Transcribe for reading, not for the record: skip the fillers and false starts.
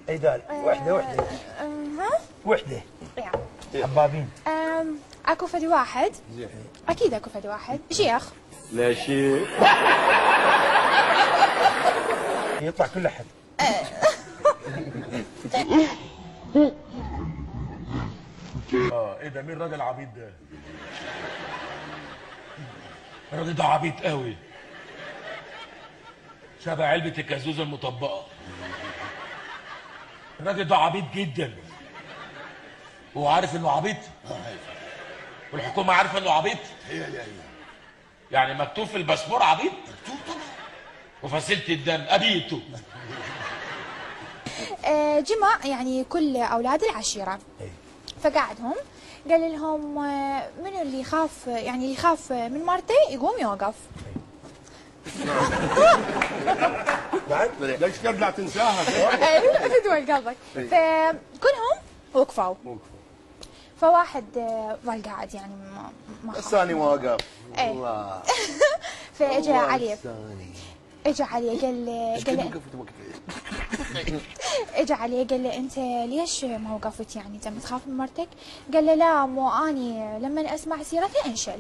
اي دال وحده ها وحده يعني حبابين. اكو فد واحد، اكيد اكو فد واحد شيخ. لا شيء يطلع كل احد. ايه ده؟ مين الراجل العبيط ده؟ الراجل ده عبيط قوي، شبه علبة الكازوزة المطبقة. الراجل ده عبيط جدا. هو عارف انه عبيط؟ والحكومة عارفة انه عبيط؟ يعني مكتوب في الباسبور عبيط؟ مكتوب طبعا. وفصيلة الدم ابيته. جمع يعني كل اولاد العشيره، فقعدهم قال لهم منو اللي يخاف، يعني اللي يخاف من مرته يقوم يوقف. بعد ليش ترجع تنساها؟ تدول قلبك. فكلهم وقفوا. فواحد ظل قاعد يعني ما الثاني واقف. ايه الله. فاجا علي، اجا علي قال اجا علي قال له انت ليش ما وقفت؟ يعني انت متخاف من مرتك؟ قال له لا مو اني لما اسمع سيرتها انشل.